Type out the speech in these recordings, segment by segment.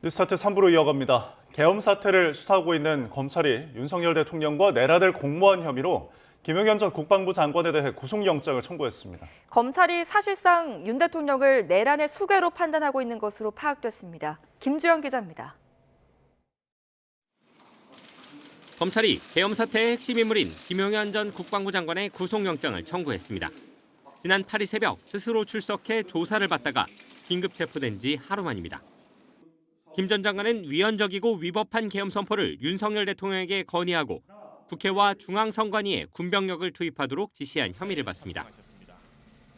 뉴스타트 3부로 이어갑니다. 계엄 사태를 수사하고 있는 검찰이 윤석열 대통령과 내라될 공무원 혐의로 김용현 전 국방부 장관에 대해 구속영장을 청구했습니다. 검찰이 사실상 윤 대통령을 내란의 수괴로 판단하고 있는 것으로 파악됐습니다. 김주영 기자입니다. 검찰이 계엄 사태의 핵심 인물인 김용현 전 국방부 장관의 구속영장을 청구했습니다. 지난 8일 새벽 스스로 출석해 조사를 받다가 긴급 체포된 지 하루 만입니다. 김 전 장관은 위헌적이고 위법한 계엄 선포를 윤석열 대통령에게 건의하고 국회와 중앙선관위에 군병력을 투입하도록 지시한 혐의를 받습니다.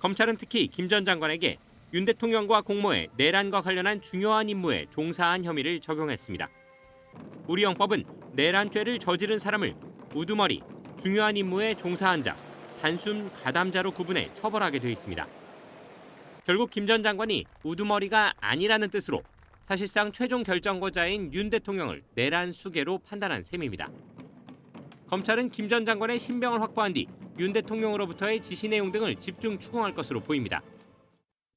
검찰은 특히 김 전 장관에게 윤 대통령과 공모해 내란과 관련한 중요한 임무에 종사한 혐의를 적용했습니다. 우리 형법은 내란죄를 저지른 사람을 우두머리, 중요한 임무에 종사한 자, 단순 가담자로 구분해 처벌하게 돼 있습니다. 결국 김 전 장관이 우두머리가 아니라는 뜻으로 사실상 최종 결정권자인 윤 대통령을 내란 수괴로 판단한 셈입니다. 검찰은 김 전 장관의 신병을 확보한 뒤 윤 대통령으로부터의 지시 내용 등을 집중 추궁할 것으로 보입니다.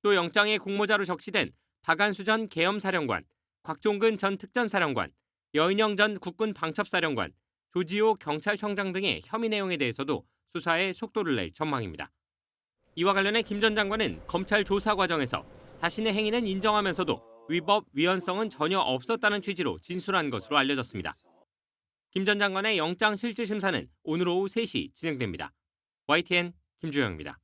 또 영장에 공모자로 적시된 박안수 전 계엄사령관, 곽종근 전 특전사령관, 여인영 전 국군 방첩사령관, 조지호 경찰청장 등의 혐의 내용에 대해서도 수사에 속도를 낼 전망입니다. 이와 관련해 김 전 장관은 검찰 조사 과정에서 자신의 행위는 인정하면서도 위법, 위헌성은 전혀 없었다는 취지로 진술한 것으로 알려졌습니다. 김 전 장관의 영장 실질심사는 오늘 오후 3시 진행됩니다. YTN 김주영입니다.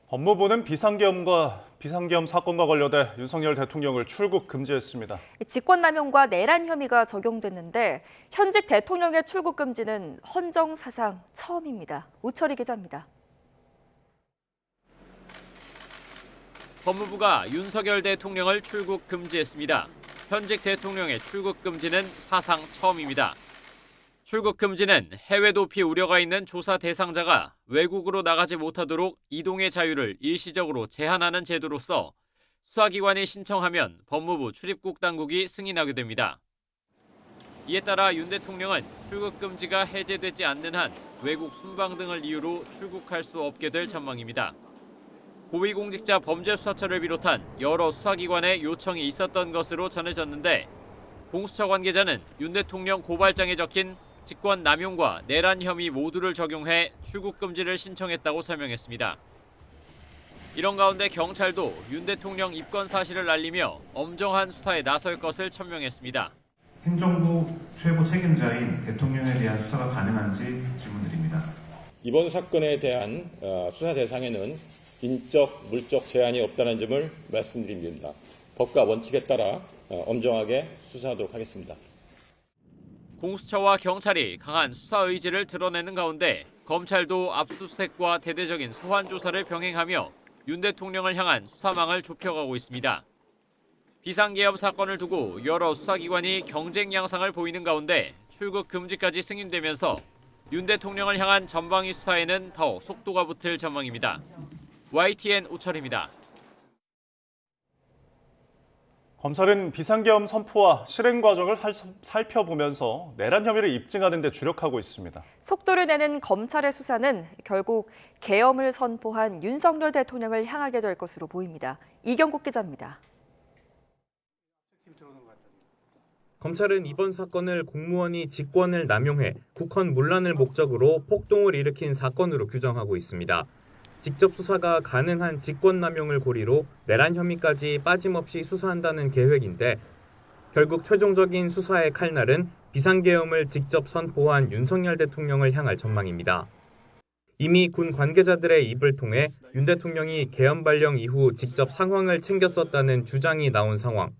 법무부는 비상계엄 사건과 관련해 윤석열 대통령을 출국 금지했습니다. 직권남용과 내란 혐의가 적용됐는데 현직 대통령의 출국 금지는 헌정 사상 처음입니다. 우철희 기자입니다. 법무부가 윤석열 대통령을 출국 금지했습니다. 현직 대통령의 출국 금지는 사상 처음입니다. 출국 금지는 해외 도피 우려가 있는 조사 대상자가 외국으로 나가지 못하도록 이동의 자유를 일시적으로 제한하는 제도로서 수사기관이 신청하면 법무부 출입국 당국이 승인하게 됩니다. 이에 따라 윤 대통령은 출국 금지가 해제되지 않는 한 외국 순방 등을 이유로 출국할 수 없게 될 전망입니다. 고위공직자 범죄수사처를 비롯한 여러 수사기관의 요청이 있었던 것으로 전해졌는데 공수처 관계자는 윤 대통령 고발장에 적힌 직권 남용과 내란 혐의 모두를 적용해 출국 금지를 신청했다고 설명했습니다. 이런 가운데 경찰도 윤 대통령 입건 사실을 알리며 엄정한 수사에 나설 것을 천명했습니다. 행정부 최고 책임자인 대통령에 대한 수사가 가능한지 질문드립니다. 이번 사건에 대한 수사 대상에는 인적, 물적 제한이 없다는 점을 말씀드립니다. 법과 원칙에 따라 엄정하게 수사하도록 하겠습니다. 공수처와 경찰이 강한 수사 의지를 드러내는 가운데 검찰도 압수수색과 대대적인 소환 조사를 병행하며 윤 대통령을 향한 수사망을 좁혀가고 있습니다. 비상계엄 사건을 두고 여러 수사기관이 경쟁 양상을 보이는 가운데 출국 금지까지 승인되면서 윤 대통령을 향한 전방위 수사에는 더 속도가 붙을 전망입니다. YTN 우철입니다. 검찰은 비상계엄 선포와 실행 과정을 살펴보면서 내란 혐의를 입증하는 데 주력하고 있습니다. 속도를 내는 검찰의 수사는 결국 계엄을 선포한 윤석열 대통령을 향하게 될 것으로 보입니다. 이경국 기자입니다. 검찰은 이번 사건을 공무원이 직권을 남용해 국헌 문란을 목적으로 폭동을 일으킨 사건으로 규정하고 있습니다. 직접 수사가 가능한 직권남용을 고리로 내란 혐의까지 빠짐없이 수사한다는 계획인데 결국 최종적인 수사의 칼날은 비상계엄을 직접 선포한 윤석열 대통령을 향할 전망입니다. 이미 군 관계자들의 입을 통해 윤 대통령이 계엄 발령 이후 직접 상황을 챙겼었다는 주장이 나온 상황.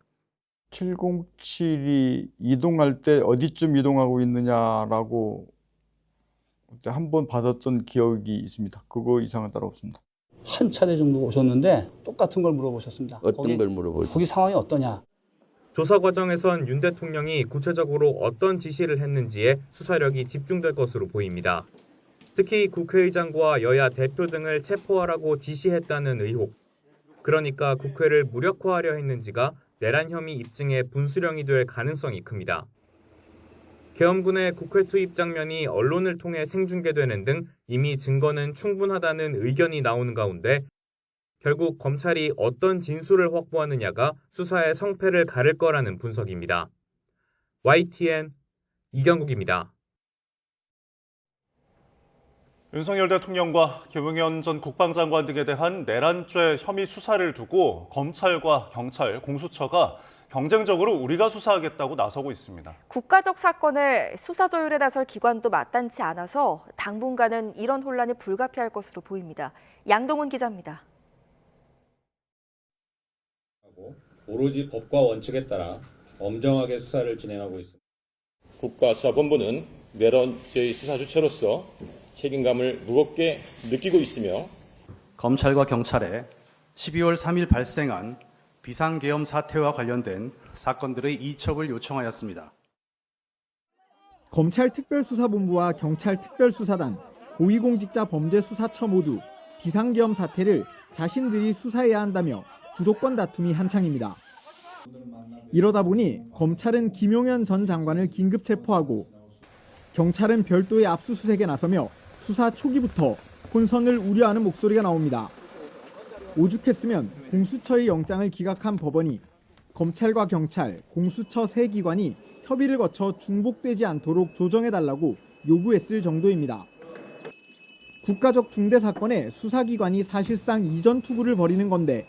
707이 이동할 때 어디쯤 이동하고 있느냐라고 그때 한 번 받았던 기억이 있습니다. 그거 이상은 따로 없습니다. 한 차례 정도 오셨는데 똑같은 걸 물어보셨습니다. 어떤 걸 물어보죠? 거기 상황이 어떠냐? 조사 과정에선 윤 대통령이 구체적으로 어떤 지시를 했는지에 수사력이 집중될 것으로 보입니다. 특히 국회의장과 여야 대표 등을 체포하라고 지시했다는 의혹. 그러니까 국회를 무력화하려 했는지가 내란 혐의 입증의 분수령이 될 가능성이 큽니다. 계엄군의 국회 투입 장면이 언론을 통해 생중계되는 등 이미 증거는 충분하다는 의견이 나오는 가운데 결국 검찰이 어떤 진술을 확보하느냐가 수사의 성패를 가를 거라는 분석입니다. YTN 이경국입니다. 윤석열 대통령과 김용현 전 국방장관 등에 대한 내란죄 혐의 수사를 두고 검찰과 경찰, 공수처가 경쟁적으로 우리가 수사하겠다고 나서고 있습니다. 국가적 사건의 수사 조율에 나설 기관도 마땅치 않아서 당분간은 이런 혼란이 불가피할 것으로 보입니다. 양동훈 기자입니다. 오로지 법과 원칙에 따라 엄정하게 수사를 진행하고 있습니다. 국가수사본부는 내란죄의 수사 주체로서 책임감을 무겁게 느끼고 있으며 검찰과 경찰에 12월 3일 발생한 비상계엄 사태와 관련된 사건들의 이첩을 요청하였습니다. 검찰특별수사본부와 경찰특별수사단, 고위공직자범죄수사처 모두 비상계엄 사태를 자신들이 수사해야 한다며 주도권 다툼이 한창입니다. 이러다 보니 검찰은 김용현 전 장관을 긴급 체포하고 경찰은 별도의 압수수색에 나서며 수사 초기부터 혼선을 우려하는 목소리가 나옵니다. 오죽했으면 공수처의 영장을 기각한 법원이 검찰과 경찰, 공수처 세 기관이 협의를 거쳐 중복되지 않도록 조정해달라고 요구했을 정도입니다. 국가적 중대 사건에 수사기관이 사실상 이전 투구를 벌이는 건데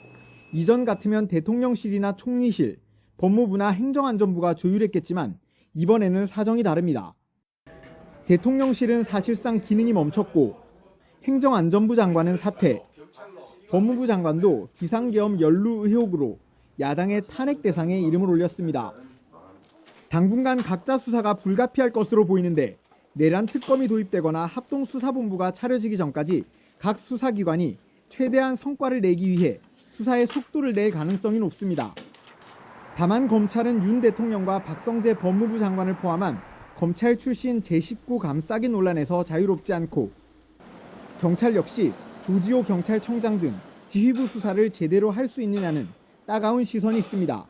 이전 같으면 대통령실이나 총리실, 법무부나 행정안전부가 조율했겠지만 이번에는 사정이 다릅니다. 대통령실은 사실상 기능이 멈췄고 행정안전부 장관은 사퇴, 법무부 장관도 비상계엄 연루 의혹으로 야당의 탄핵 대상에 이름을 올렸습니다. 당분간 각자 수사가 불가피할 것으로 보이는데 내란 특검이 도입되거나 합동수사본부가 차려지기 전까지 각 수사기관이 최대한 성과를 내기 위해 수사의 속도를 낼 가능성이 높습니다. 다만 검찰은 윤 대통령과 박성재 법무부 장관을 포함한 검찰 출신 제19 감싸기 논란에서 자유롭지 않고 경찰 역시 조지호 경찰청장 등 지휘부 수사를 제대로 할 수 있느냐는 따가운 시선이 있습니다.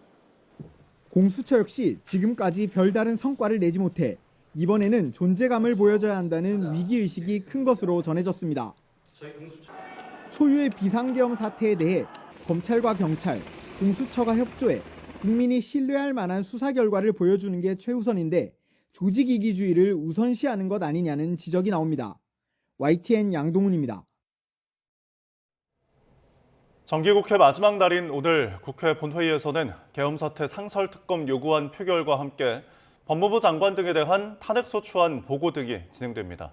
공수처 역시 지금까지 별다른 성과를 내지 못해 이번에는 존재감을 보여줘야 한다는 위기의식이 큰 것으로 전해졌습니다. 초유의 비상계엄 사태에 대해 검찰과 경찰, 공수처가 협조해 국민이 신뢰할 만한 수사 결과를 보여주는 게 최우선인데 조직이기주의를 우선시하는 것 아니냐는 지적이 나옵니다. YTN 양동훈입니다. 정기국회 마지막 날인 오늘 국회 본회의에서는 계엄 사태 상설특검 요구안 표결과 함께 법무부 장관 등에 대한 탄핵소추안 보고 등이 진행됩니다.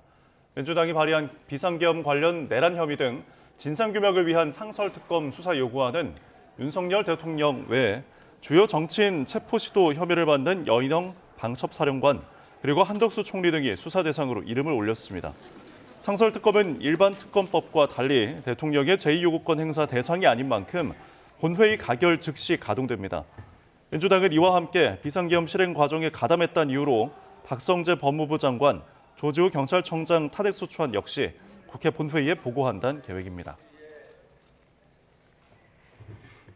민주당이 발의한 비상계엄 관련 내란 혐의 등 진상규명을 위한 상설특검 수사 요구안은 윤석열 대통령 외에 주요 정치인 체포 시도 혐의를 받는 여인영 방첩사령관 그리고 한덕수 총리 등이 수사 대상으로 이름을 올렸습니다. 상설특검은 일반 특검법과 달리 대통령의 제2요구권 행사 대상이 아닌 만큼 본회의 가결 즉시 가동됩니다. 민주당은 이와 함께 비상계엄 실행 과정에 가담했다는 이유로 박성재 법무부 장관, 조지호 경찰청장 탄핵소추안 역시 국회 본회의에 보고한다는 계획입니다.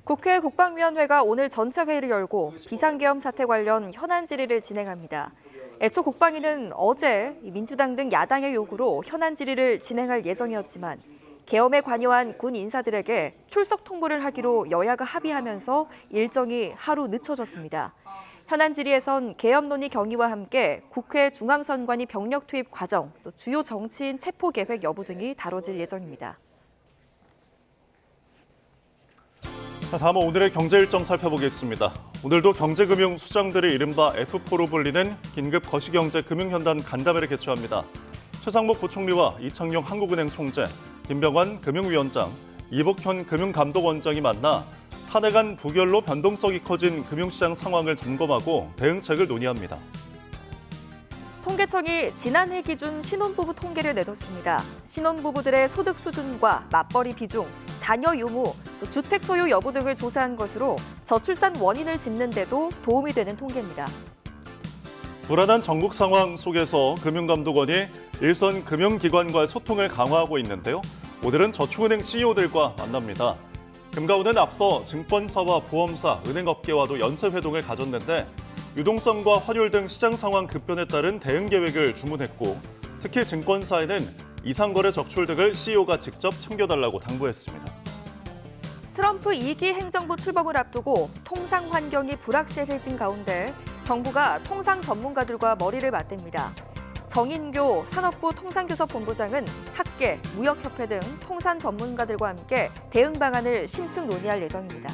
국회 국방위원회가 오늘 전체 회의를 열고 비상계엄 사태 관련 현안 질의를 진행합니다. 애초 국방위는 어제 민주당 등 야당의 요구로 현안 질의를 진행할 예정이었지만 계엄에 관여한 군 인사들에게 출석 통보를 하기로 여야가 합의하면서 일정이 하루 늦춰졌습니다. 현안 질의에선 계엄 논의 경위와 함께 국회 중앙선관위 병력 투입 과정, 또 주요 정치인 체포 계획 여부 등이 다뤄질 예정입니다. 다음은 오늘의 경제 일정 살펴보겠습니다. 오늘도 경제금융 수장들이 이른바 F4로 불리는 긴급 거시경제 금융현단 간담회를 개최합니다. 최상목 부총리와 이창용 한국은행 총재, 김병환 금융위원장, 이복현 금융감독원장이 만나 탄핵안 부결로 변동성이 커진 금융시장 상황을 점검하고 대응책을 논의합니다. 통계청이 지난해 기준 신혼부부 통계를 내놓습니다. 신혼부부들의 소득 수준과 맞벌이 비중, 자녀 유무, 또 주택 소유 여부 등을 조사한 것으로 저출산 원인을 짚는 데도 도움이 되는 통계입니다. 불안한 전국 상황 속에서 금융감독원이 일선 금융기관과의 소통을 강화하고 있는데요. 오늘은 저축은행 CEO들과 만납니다. 금감원은 앞서 증권사와 보험사, 은행업계와도 연쇄회동을 가졌는데 유동성과 환율 등 시장 상황 급변에 따른 대응 계획을 주문했고 특히 증권사에는 이상거래 적출 등을 CEO가 직접 챙겨달라고 당부했습니다. 트럼프 2기 행정부 출범을 앞두고 통상 환경이 불확실해진 가운데 정부가 통상 전문가들과 머리를 맞댑니다. 정인교 산업부 통상교섭본부장은 학계, 무역협회 등 통산 전문가들과 함께 대응 방안을 심층 논의할 예정입니다.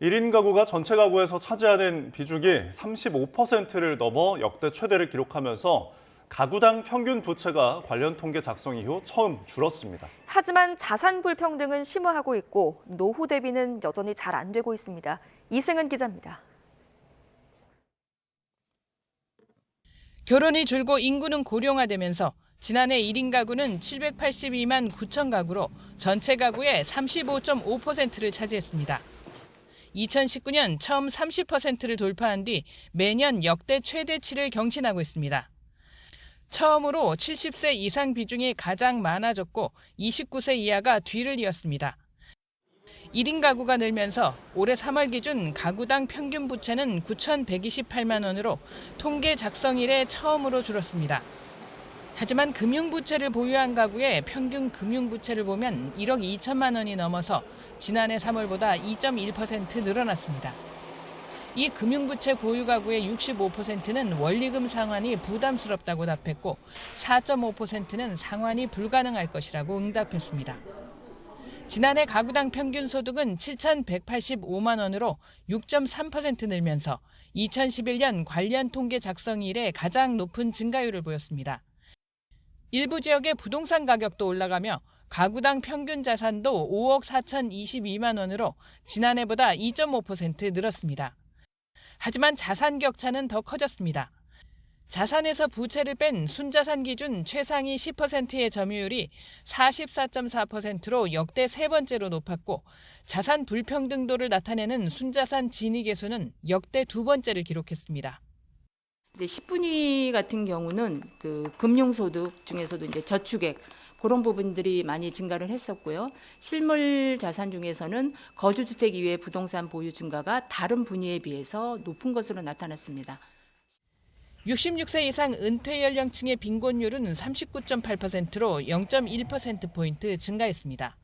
1인 가구가 전체 가구에서 차지하는 비중이 35%를 넘어 역대 최대를 기록하면서 가구당 평균 부채가 관련 통계 작성 이후 처음 줄었습니다. 하지만 자산 불평등은 심화하고 있고 노후 대비는 여전히 잘 안 되고 있습니다. 이승은 기자입니다. 결혼이 줄고 인구는 고령화되면서 지난해 1인 가구는 782만 9천 가구로 전체 가구의 35.5%를 차지했습니다. 2019년 처음 30%를 돌파한 뒤 매년 역대 최대치를 경신하고 있습니다. 처음으로 70세 이상 비중이 가장 많아졌고 29세 이하가 뒤를 이었습니다. 1인 가구가 늘면서 올해 3월 기준 가구당 평균 부채는 9,128만 원으로 통계 작성 이래 처음으로 줄었습니다. 하지만 금융부채를 보유한 가구의 평균 금융부채를 보면 1억 2천만 원이 넘어서 지난해 3월보다 2.1% 늘어났습니다. 이 금융부채 보유 가구의 65%는 원리금 상환이 부담스럽다고 답했고 4.5%는 상환이 불가능할 것이라고 응답했습니다. 지난해 가구당 평균 소득은 7,185만 원으로 6.3% 늘면서 2011년 관련 통계 작성 이래 가장 높은 증가율을 보였습니다. 일부 지역의 부동산 가격도 올라가며 가구당 평균 자산도 5억 4,022만 원으로 지난해보다 2.5% 늘었습니다. 하지만 자산 격차는 더 커졌습니다. 자산에서 부채를 뺀 순자산 기준 최상위 10%의 점유율이 44.4%로 역대 세 번째로 높았고 자산 불평등도를 나타내는 순자산 진위 계수는 역대 두 번째를 기록했습니다. 이제 10분위 같은 경우는 그 금융소득 중에서도 이제 저축액 그런 부분들이 많이 증가를 했었고요. 실물 자산 중에서는 거주주택 이외의 부동산 보유 증가가 다른 분위에 비해서 높은 것으로 나타났습니다. 66세 이상 은퇴 연령층의 빈곤율은 39.8%로 0.1%포인트 증가했습니다.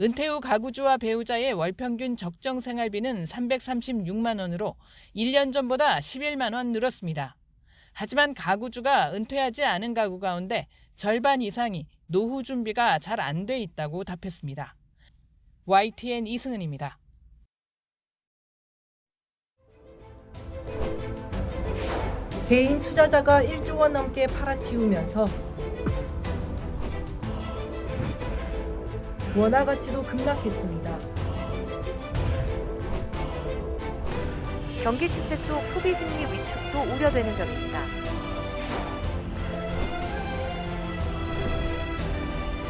은퇴 후 가구주와 배우자의 월평균 적정 생활비는 336만 원으로 1년 전보다 11만 원 늘었습니다. 하지만 가구주가 은퇴하지 않은 가구 가운데 절반 이상이 노후 준비가 잘 안 돼 있다고 답했습니다. YTN 이승은입니다. 개인 투자자가 1조 원 넘게 팔아치우면서 원화 가치도 급락했습니다. 경기 침체 속 소비 심리 위축도 우려되는 점입니다.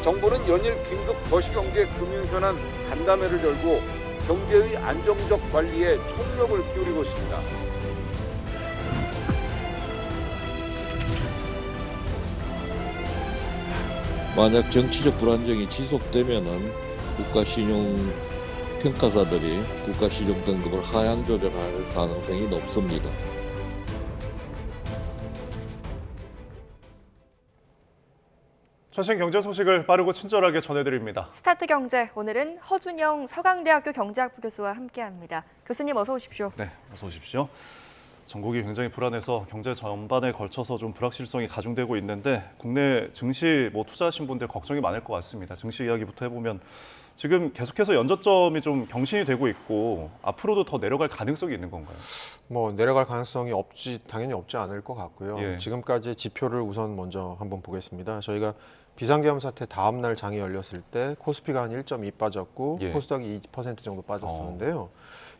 정부는 연일 긴급 거시경제 금융현안 간담회를 열고 경제의 안정적 관리에 총력을 기울이고 있습니다. 만약 정치적 불안정이 지속되면은 국가신용평가사들이 국가시정 등급을 하향 조정할 가능성이 높습니다. 최신 경제 소식을 빠르고 친절하게 전해드립니다. 스타트 경제, 오늘은 허준영 서강대학교 경제학부 교수와 함께합니다. 교수님 어서 오십시오. 네, 어서 오십시오. 전국이 굉장히 불안해서 경제 전반에 걸쳐서 좀 불확실성이 가중되고 있는데 국내 증시 투자하신 분들 걱정이 많을 것 같습니다. 증시 이야기부터 해보면 지금 계속해서 연저점이 좀 경신이 되고 있고 앞으로도 더 내려갈 가능성이 있는 건가요? 내려갈 가능성이 당연히 없지 않을 것 같고요. 예. 지금까지의 지표를 우선 먼저 한번 보겠습니다. 저희가 비상계엄 사태 다음 날 장이 열렸을 때 코스피가 한 1.2 빠졌고 예. 코스닥이 2% 정도 빠졌었는데요.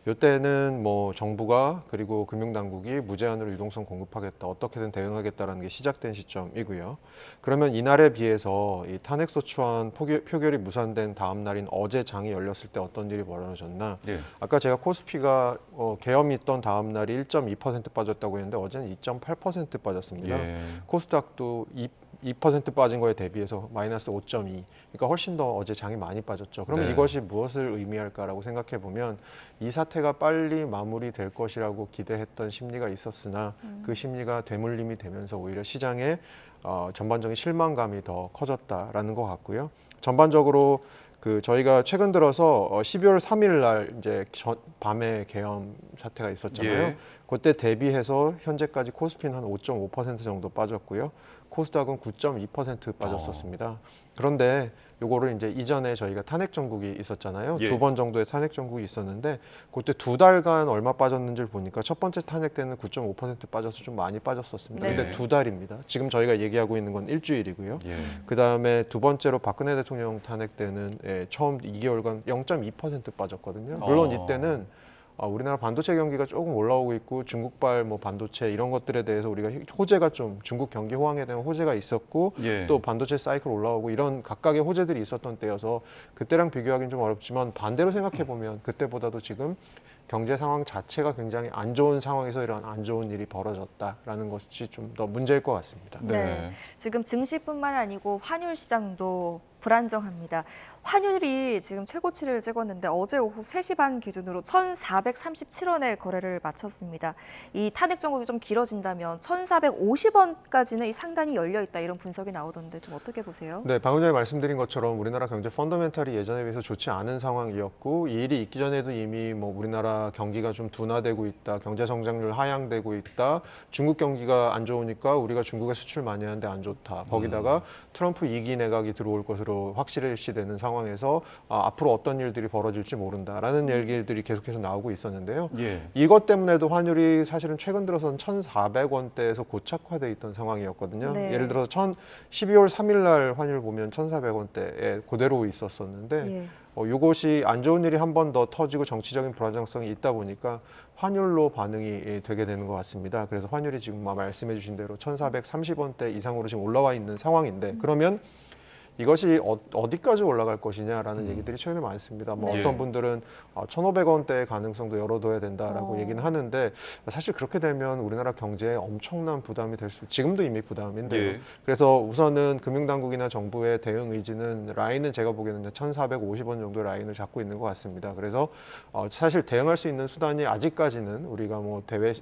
이때는 정부가 그리고 금융당국이 무제한으로 유동성 공급하겠다, 어떻게든 대응하겠다라는 게 시작된 시점이고요. 그러면 이날에 비해서 이 탄핵소추안 표결이 무산된 다음 날인 어제 장이 열렸을 때 어떤 일이 벌어졌나? 예. 아까 제가 코스피가 계엄이 있던 다음 날이 1.2% 빠졌다고 했는데 어제는 2.8% 빠졌습니다. 예. 코스닥도 2% 빠진 거에 대비해서 마이너스 5.2. 그러니까 훨씬 더 어제 장이 많이 빠졌죠. 그러면 네. 이것이 무엇을 의미할까라고 생각해 보면 이 사태가 빨리 마무리될 것이라고 기대했던 심리가 있었으나 그 심리가 되물림이 되면서 오히려 시장에 전반적인 실망감이 더 커졌다라는 것 같고요. 전반적으로 저희가 최근 들어서 12월 3일 날 이제 밤에 계엄 사태가 있었잖아요. 예. 그때 대비해서 현재까지 코스피는 한 5.5% 정도 빠졌고요. 코스닥은 9.2% 빠졌었습니다. 그런데 요거를 이제 이전에 저희가 탄핵 정국이 있었잖아요. 예. 2번 정도의 탄핵 정국이 있었는데 그때 2달간 얼마 빠졌는지를 보니까 첫 번째 탄핵 때는 9.5% 빠져서 좀 많이 빠졌었습니다. 네. 근데 2달입니다. 지금 저희가 얘기하고 있는 건 일주일이고요. 예. 그다음에 두 번째로 박근혜 대통령 탄핵 때는 처음 2개월간 0.2% 빠졌거든요. 물론 이때는 우리나라 반도체 경기가 조금 올라오고 있고 중국발 뭐 반도체 이런 것들에 대해서 우리가 호재가 좀 중국 경기 호황에 대한 호재가 있었고 예. 또 반도체 사이클 올라오고 이런 각각의 호재들이 있었던 때여서 그때랑 비교하기는 좀 어렵지만 반대로 생각해 보면 그때보다도 지금 경제 상황 자체가 굉장히 안 좋은 상황에서 이런 안 좋은 일이 벌어졌다라는 것이 좀 더 문제일 것 같습니다. 네. 지금 증시뿐만 아니고 환율 시장도 불안정합니다. 환율이 지금 최고치를 찍었는데 어제 오후 3시 반 기준으로 1,437원에 거래를 마쳤습니다. 이 탄핵 정국이 좀 길어진다면 1,450원까지는 상단이 열려 있다 이런 분석이 나오던데 좀 어떻게 보세요? 네, 방금 전에 말씀드린 것처럼 우리나라 경제 펀더멘탈이 예전에 비해서 좋지 않은 상황이었고 이 일이 있기 전에도 이미 뭐 우리나라 경기가 좀 둔화되고 있다, 경제 성장률 하향되고 있다, 중국 경기가 안 좋으니까 우리가 중국에 수출 많이 하는데 안 좋다. 거기다가 트럼프 2기 내각이 들어올 것으로 확실시되는 상황에서 앞으로 어떤 일들이 벌어질지 모른다라는 얘기들이 계속해서 나오고 있었는데요. 예. 이것 때문에도 환율이 사실은 최근 들어서는 1,400원대에서 고착화돼 있던 상황이었거든요. 네. 예를 들어서 12월 3일 날 환율 보면 1,400원대에 그대로 있었었는데 예. 이것이 안 좋은 일이 한 번 더 터지고 정치적인 불안정성이 있다 보니까 환율로 반응이 되게 되는 것 같습니다. 그래서 환율이 지금 말씀해 주신 대로 1,430원대 이상으로 지금 올라와 있는 상황인데 그러면 이것이 어디까지 올라갈 것이냐라는 얘기들이 최근에 많습니다. 뭐 예. 어떤 분들은 1,500원대의 가능성도 열어둬야 된다라고 얘기는 하는데 사실 그렇게 되면 우리나라 경제에 엄청난 부담이 될 수, 지금도 이미 부담인데요. 예. 그래서 우선은 금융당국이나 정부의 대응 의지는 라인은 제가 보기에는 1,450원 정도 라인을 잡고 있는 것 같습니다. 그래서 사실 대응할 수 있는 수단이 아직까지는 우리가 뭐 대외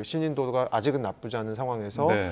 신인도가 아직은 나쁘지 않은 상황에서 네.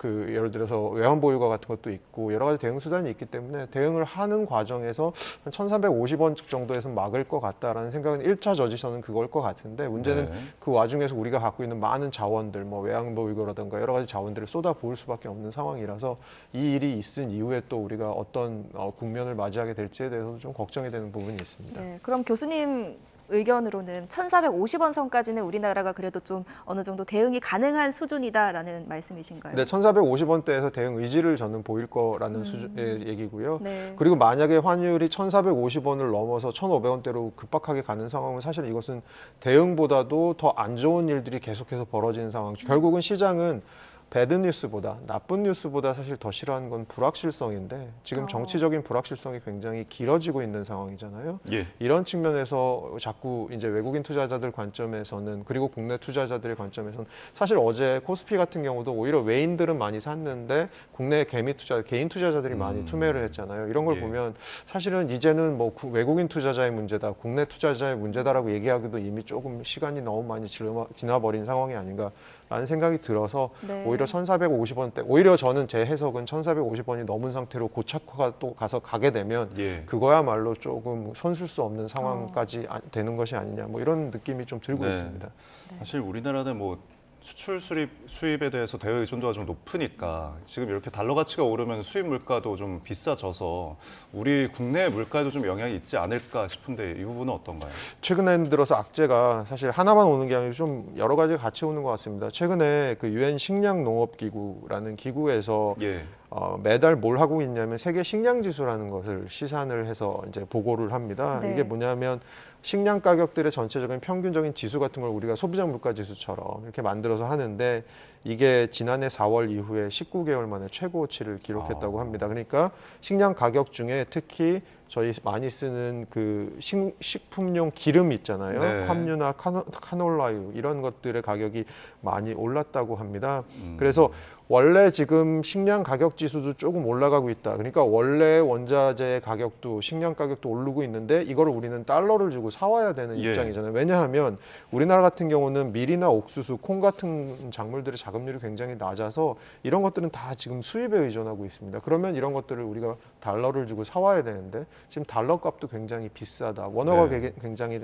예를 들어서 외환 보유가 같은 것도 있고 여러 가지 대응 수단이 있기 때문에 대응을 하는 과정에서 한 1,350원 정도에서 막을 것 같다라는 생각은 1차 저지선은 그걸 것 같은데 문제는 네. 그 와중에서 우리가 갖고 있는 많은 자원들, 뭐 외환 보유고라든가 여러 가지 자원들을 쏟아 부을 수밖에 없는 상황이라서 이 일이 있은 이후에 또 우리가 어떤 국면을 맞이하게 될지에 대해서도 좀 걱정이 되는 부분이 있습니다. 네, 그럼 교수님 의견으로는 1,450원 선까지는 우리나라가 그래도 좀 어느 정도 대응이 가능한 수준이다라는 말씀이신가요? 네, 1,450원대에서 대응 의지를 저는 보일 거라는 수준의 얘기고요. 네. 그리고 만약에 환율이 1,450원을 넘어서 1,500원대로 급박하게 가는 상황은 사실 이것은 대응보다도 더 안 좋은 일들이 계속해서 벌어지는 상황. 결국은 시장은 배드 뉴스보다, 나쁜 뉴스보다 사실 더 싫어하는 건 불확실성인데 지금 정치적인 불확실성이 굉장히 길어지고 있는 상황이잖아요. 예. 이런 측면에서 자꾸 이제 외국인 투자자들 관점에서는 그리고 국내 투자자들의 관점에서는 사실 어제 코스피 같은 경우도 오히려 외인들은 많이 샀는데 국내 개인 투자자들이 많이 투매를 했잖아요. 이런 걸 예. 보면 사실은 이제는 뭐 외국인 투자자의 문제다, 국내 투자자의 문제다라고 얘기하기도 이미 조금 시간이 너무 많이 지나버린 상황이 아닌가라는 생각이 들어서 네. 오히려 1,450원대, 오히려 저는 제 해석은 1,450원이 넘은 상태로 고착화가 또 가게 되면 예. 그거야말로 조금 손쓸 수 없는 상황까지 되는 것이 아니냐, 뭐 이런 느낌이 좀 들고 네. 있습니다. 사실 우리나라는 뭐 수출 수입에 대해서 대외 의존도가 좀 높으니까 지금 이렇게 달러 가치가 오르면 수입 물가도 좀 비싸져서 우리 국내 물가에도 좀 영향이 있지 않을까 싶은데 이 부분은 어떤가요? 최근에 들어서 악재가 사실 하나만 오는 게 아니고 좀 여러 가지가 같이 오는 것 같습니다. 최근에 그 유엔 식량농업기구라는 기구에서 예. 매달 뭘 하고 있냐면 세계 식량 지수라는 것을 시산을 해서 이제 보고를 합니다. 네. 이게 뭐냐면 식량 가격들의 전체적인 평균적인 지수 같은 걸 우리가 소비자 물가 지수처럼 이렇게 만들어서 하는데 이게 지난해 4월 이후에 19개월 만에 최고치를 기록했다고 합니다. 그러니까 식량 가격 중에 특히 저희 많이 쓰는 그 식품용 기름 있잖아요. 네. 팜유나 카놀라유 이런 것들의 가격이 많이 올랐다고 합니다. 그래서 원래 지금 식량 가격 지수도 조금 올라가고 있다. 그러니까 원래 원자재 가격도 식량 가격도 오르고 있는데 이거를 우리는 달러를 주고 사와야 되는 예. 입장이잖아요. 왜냐하면 우리나라 같은 경우는 밀이나 옥수수, 콩 같은 작물들의 자급률이 굉장히 낮아서 이런 것들은 다 지금 수입에 의존하고 있습니다. 그러면 이런 것들을 우리가 달러를 주고 사와야 되는데 지금 달러 값도 굉장히 비싸다. 원화가 네. 굉장히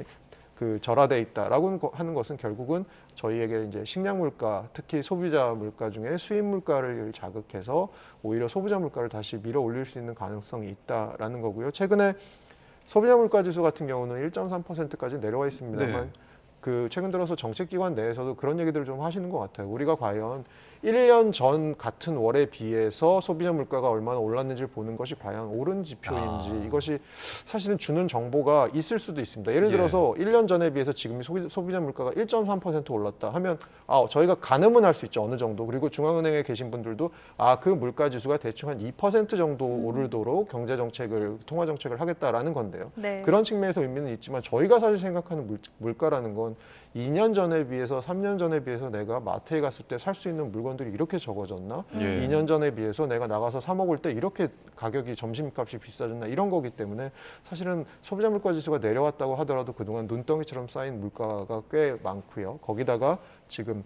그 절하돼 있다라고 하는 것은 결국은 저희에게 이제 식량 물가, 특히 소비자 물가 중에 수입 물가를 자극해서 오히려 소비자 물가를 다시 밀어 올릴 수 있는 가능성이 있다라는 거고요. 최근에 소비자 물가 지수 같은 경우는 1.3%까지 내려와 있습니다만 네. 그 최근 들어서 정책기관 내에서도 그런 얘기들을 좀 하시는 것 같아요. 우리가 과연 1년 전 같은 월에 비해서 소비자 물가가 얼마나 올랐는지를 보는 것이 과연 옳은 지표인지 이것이 사실은 주는 정보가 있을 수도 있습니다. 예를 들어서 1년 전에 비해서 지금 소비자 물가가 1.3% 올랐다 하면 저희가 가늠은 할 수 있죠. 어느 정도. 그리고 중앙은행에 계신 분들도 그 물가 지수가 대충 한 2% 정도 오르도록 경제 정책을, 통화 정책을 하겠다라는 건데요. 네. 그런 측면에서 의미는 있지만 저희가 사실 생각하는 물가라는 건 2년 전에 비해서 3년 전에 비해서 내가 마트에 갔을 때 살 수 있는 물건들이 이렇게 적어졌나? 2년 전에 비해서 내가 나가서 사 먹을 때 이렇게 가격이 점심값이 비싸졌나? 이런 거기 때문에 사실은 소비자 물가 지수가 내려왔다고 하더라도 그동안 눈덩이처럼 쌓인 물가가 꽤 많고요. 거기다가 지금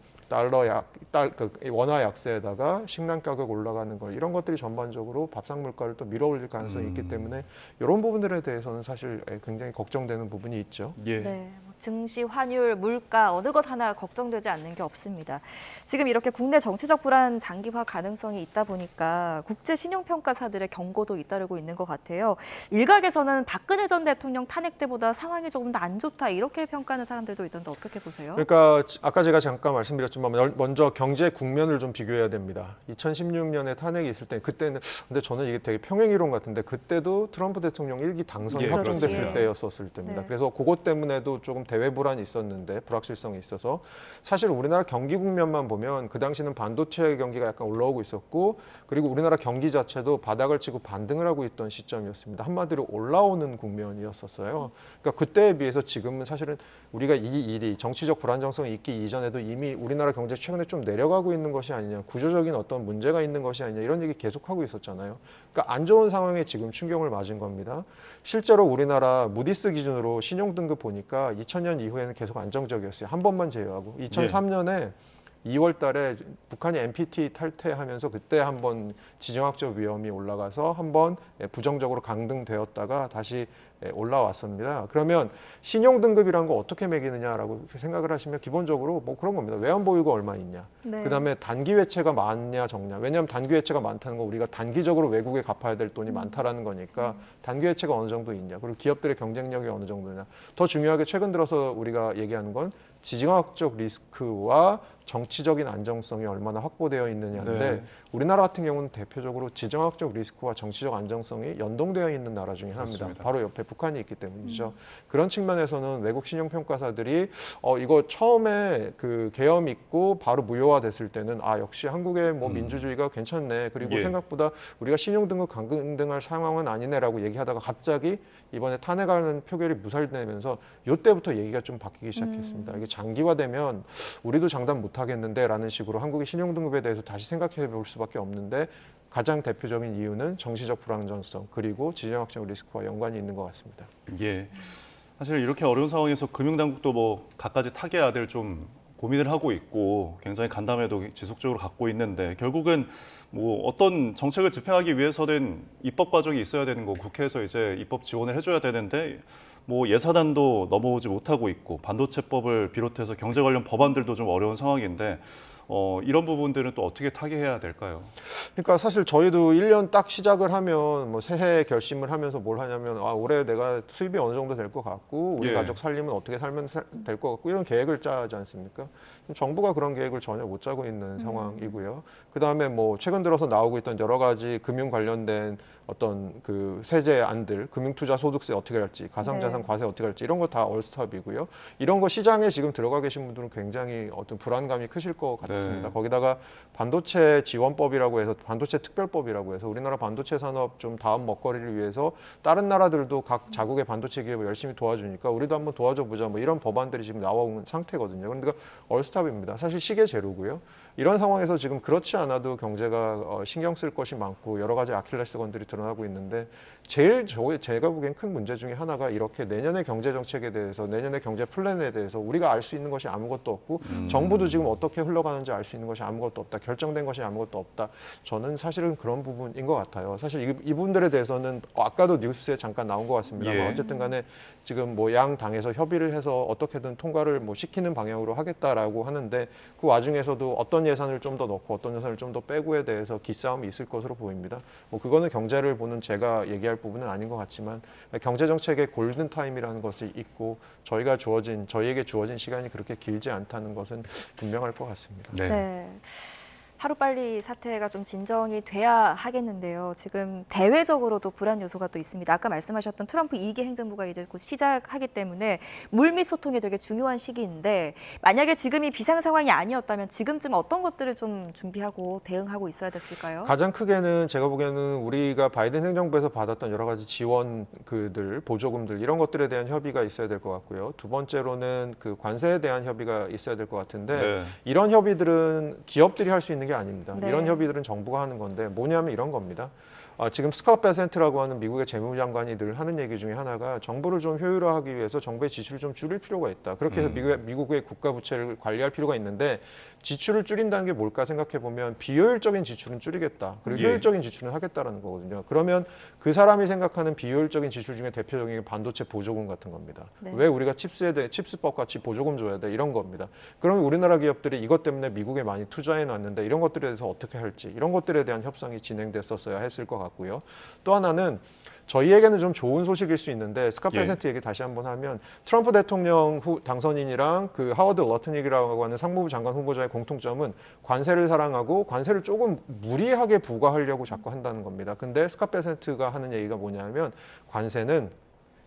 원화 약세에다가 식량 가격 올라가는 거 이런 것들이 전반적으로 밥상 물가를 또 밀어올릴 가능성이 있기 때문에 이런 부분들에 대해서는 사실 굉장히 걱정되는 부분이 있죠. 예. 네, 증시, 환율, 물가 어느 것 하나 걱정되지 않는 게 없습니다. 지금 이렇게 국내 정치적 불안 장기화 가능성이 있다 보니까 국제 신용평가사들의 경고도 잇따르고 있는 것 같아요. 일각에서는 박근혜 전 대통령 탄핵 때보다 상황이 조금 더 안 좋다 이렇게 평가하는 사람들도 있던데 어떻게 보세요? 그러니까 아까 제가 잠깐 말씀드렸지만 먼저 경제 국면을 좀 비교해야 됩니다. 2016년에 탄핵이 있을 때 그때는 근데 저는 이게 되게 평행이론 같은데 그때도 트럼프 대통령 1기 당선이 확정됐을 때였었을 때입니다. 네. 그래서 그것 때문에도 조금 대외 불안이 있었는데 불확실성이 있어서 사실 우리나라 경기 국면만 보면 그 당시는 반도체 경기가 약간 올라오고 있었고 그리고 우리나라 경기 자체도 바닥을 치고 반등을 하고 있던 시점이었습니다. 한마디로 올라오는 국면이었었어요. 그러니까 그때에 비해서 지금은 사실은 우리가 이 일이 정치적 불안정성이 있기 이전에도 이미 우리나라 경제 최근에 좀 내려가고 있는 것이 아니냐, 구조적인 어떤 문제가 있는 것이 아니냐 이런 얘기 계속하고 있었잖아요. 그러니까 안 좋은 상황에 지금 충격을 맞은 겁니다. 실제로 우리나라 무디스 기준으로 신용등급 보니까 2000년 이후에는 계속 안정적이었어요. 한 번만 제외하고 2003년에 2월 달에 북한이 NPT 탈퇴하면서 그때 한번 지정학적 위험이 올라가서 한번 부정적으로 강등되었다가 다시 올라왔습니다. 그러면 신용등급이라는 거 어떻게 매기느냐라고 생각을 하시면 기본적으로 뭐 그런 겁니다. 외환보유가 얼마 있냐. 네. 그다음에 단기 외채가 많냐 적냐. 왜냐하면 단기 외채가 많다는 건 우리가 단기적으로 외국에 갚아야 될 돈이 많다라는 거니까 단기 외채가 어느 정도 있냐. 그리고 기업들의 경쟁력이 어느 정도냐. 더 중요하게 최근 들어서 우리가 얘기하는 건 지정학적 리스크와 정치적인 안정성이 얼마나 확보되어 있느냐인데 네. 우리나라 같은 경우는 대표적으로 지정학적 리스크와 정치적 안정성이 연동되어 있는 나라 중에 하나입니다. 그렇습니다. 바로 옆에 북한이 있기 때문이죠. 그런 측면에서는 외국 신용평가사들이 이거 처음에 그 계엄 있고 바로 무효화됐을 때는 역시 한국의 뭐 민주주의가 괜찮네. 그리고 생각보다 우리가 신용등급 강등할 상황은 아니네라고 얘기하다가 갑자기 이번에 탄핵하는 표결이 무살되면서 이때부터 얘기가 좀 바뀌기 시작했습니다. 이게 장기화되면 우리도 장담 못하겠는데라는 식으로 한국의 신용등급에 대해서 다시 생각해 볼 수밖에 없는데 가장 대표적인 이유는 정치적 불안정성 그리고 지정학적 리스크와 연관이 있는 것 같습니다. 예. 사실 이렇게 어려운 상황에서 금융당국도 뭐 갖가지 타개야들 좀 고민을 하고 있고 굉장히 간담회도 지속적으로 갖고 있는데 결국은 뭐 어떤 정책을 집행하기 위해서는 입법 과정이 있어야 되는 거 국회에서 이제 입법 지원을 해줘야 되는데 뭐 예산안도 넘어오지 못하고 있고 반도체법을 비롯해서 경제 관련 법안들도 좀 어려운 상황인데 이런 부분들은 또 어떻게 타개해야 될까요? 그러니까 사실 저희도 1년 딱 시작을 하면 뭐 새해 결심을 하면서 뭘 하냐면 올해 내가 수입이 어느 정도 될 것 같고 우리 가족 살림은 어떻게 살면 될 것 같고 이런 계획을 짜지 않습니까? 정부가 그런 계획을 전혀 못 짜고 있는 상황이고요. 그다음에 뭐 최근 들어서 나오고 있던 여러 가지 금융 관련된 어떤 그 세제안들, 금융투자 소득세 어떻게 할지, 가상자산 과세 어떻게 할지 이런 거 다 얼스톱이고요. 이런 거 시장에 지금 들어가 계신 분들은 굉장히 어떤 불안감이 크실 것 같아요. 없습니다. 거기다가 반도체 지원법이라고 해서 반도체 특별법이라고 해서 우리나라 반도체 산업 좀 다음 먹거리를 위해서 다른 나라들도 각 자국의 반도체 기업을 열심히 도와주니까 우리도 한번 도와줘 보자 뭐 이런 법안들이 지금 나온 상태거든요. 그러니까 얼스탑입니다. 사실 시계 제로고요. 이런 상황에서 지금 그렇지 않아도 경제가 신경 쓸 것이 많고 여러 가지 아킬레스건들이 드러나고 있는데 제일 제가 보기엔 큰 문제 중에 하나가 이렇게 내년의 경제 정책에 대해서 내년의 경제 플랜에 대해서 우리가 알 수 있는 것이 아무것도 없고 정부도 지금 어떻게 흘러가는지 알 수 있는 것이 아무것도 없다. 결정된 것이 아무것도 없다. 저는 사실은 그런 부분인 것 같아요. 사실 이분들에 대해서는 아까도 뉴스에 잠깐 나온 것 같습니다만 예. 어쨌든 간에 지금 뭐 양 당에서 협의를 해서 어떻게든 통과를 뭐 시키는 방향으로 하겠다라고 하는데 그 와중에서도 어떤 예산을 좀 더 넣고 어떤 예산을 좀 더 빼고에 대해서 기싸움이 있을 것으로 보입니다. 뭐 그거는 경제를 보는 제가 얘기할 부분은 아닌 것 같지만 경제 정책의 골든 타임이라는 것이 있고 저희에게 주어진 시간이 그렇게 길지 않다는 것은 분명할 것 같습니다. 네. 하루빨리 사태가 좀 진정이 돼야 하겠는데요. 지금 대외적으로도 불안 요소가 또 있습니다. 아까 말씀하셨던 트럼프 2기 행정부가 이제 곧 시작하기 때문에 물밑 소통이 되게 중요한 시기인데 만약에 지금이 비상 상황이 아니었다면 지금쯤 어떤 것들을 좀 준비하고 대응하고 있어야 됐을까요? 가장 크게는 제가 보기에는 우리가 바이든 행정부에서 받았던 여러 가지 지원들, 보조금들 이런 것들에 대한 협의가 있어야 될 것 같고요. 두 번째로는 그 관세에 대한 협의가 있어야 될 것 같은데 네. 이런 협의들은 기업들이 할 수 있는 게 아닙니다. 네. 이런 협의들은 정부가 하는 건데 뭐냐면 이런 겁니다. 지금 스캇 베센트라고 하는 미국의 재무장관이 늘 하는 얘기 중에 하나가 정부를 좀 효율화하기 위해서 정부의 지출을 좀 줄일 필요가 있다. 그렇게 해서 미국의 국가 부채를 관리할 필요가 있는데 지출을 줄인다는 게 뭘까 생각해 보면 비효율적인 지출은 줄이겠다. 그리고 예. 효율적인 지출은 하겠다라는 거거든요. 그러면 그 사람이 생각하는 비효율적인 지출 중에 대표적인 게 반도체 보조금 같은 겁니다. 네. 왜 우리가 칩스법 같이 보조금 줘야 돼? 이런 겁니다. 그러면 우리나라 기업들이 이것 때문에 미국에 많이 투자해 놨는데 이런 것들에 대해서 어떻게 할지 이런 것들에 대한 협상이 진행됐었어야 했을 것 같고요. 또 하나는 저희에게는 좀 좋은 소식일 수 있는데 스캇 베센트 얘기 다시 한번 하면 트럼프 대통령 당선인이랑 그 하워드 러트닉이라고 하는 상무부 장관 후보자의 공통점은 관세를 사랑하고 관세를 조금 무리하게 부과하려고 자꾸 한다는 겁니다. 근데 스캇 베센트가 하는 얘기가 뭐냐면 관세는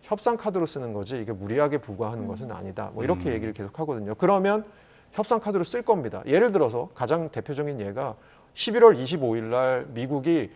협상 카드로 쓰는 거지 이게 무리하게 부과하는 것은 아니다. 뭐 이렇게 얘기를 계속 하거든요. 그러면 협상 카드로 쓸 겁니다. 예를 들어서 가장 대표적인 예가 11월 25일 날 미국이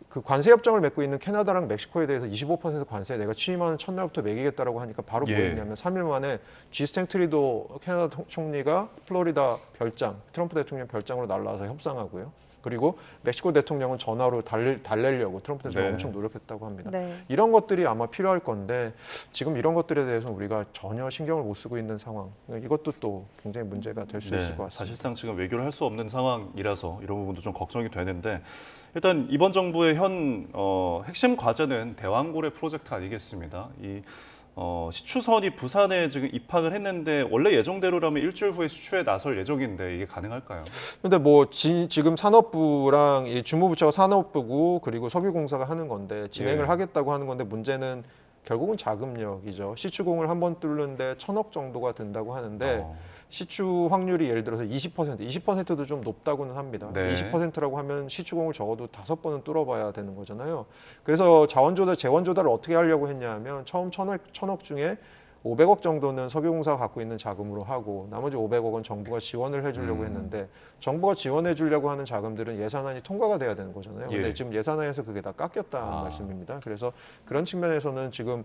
그 관세 협정을 맺고 있는 캐나다랑 멕시코에 대해서 25% 관세 내가 취임하는 첫날부터 매기겠다라고 하니까 바로 뭐 했냐면 3일 만에 지스탱 트리도 캐나다 총리가 플로리다 별장, 트럼프 대통령 별장으로 날라와서 협상하고요. 그리고 멕시코 대통령은 전화로 달래려고 트럼프 대통령이 엄청 노력했다고 합니다. 네. 이런 것들이 아마 필요할 건데 지금 이런 것들에 대해서 우리가 전혀 신경을 못 쓰고 있는 상황. 이것도 또 굉장히 문제가 될 수 있을 것 같습니다. 사실상 지금 외교를 할 수 없는 상황이라서 이런 부분도 좀 걱정이 되는데 일단 이번 정부의 핵심 과제는 대왕고래 프로젝트 아니겠습니다. 이 시추선이 부산에 지금 입학을 했는데 원래 예정대로라면 일주일 후에 수추에 나설 예정인데 이게 가능할까요? 근데 뭐 지금 산업부랑 이 주무부처가 산업부고 그리고 석유공사가 하는 건데 진행을 하겠다고 하는 건데 문제는 결국은 자금력이죠. 시추공을 한번 뚫는데 1,000억 정도가 든다고 하는데 시추 확률이 예를 들어서 20%도 좀 높다고는 합니다. 네. 20%라고 하면 시추공을 적어도 5번은 뚫어봐야 되는 거잖아요. 그래서 재원 조달을 어떻게 하려고 했냐면 처음 1,000억 중에 500억 정도는 석유공사가 갖고 있는 자금으로 하고 나머지 500억은 정부가 지원을 해주려고 했는데 정부가 지원해 주려고 하는 자금들은 예산안이 통과가 돼야 되는 거잖아요. 근데 지금 예산안에서 그게 다 깎였다는 말씀입니다. 그래서 그런 측면에서는 지금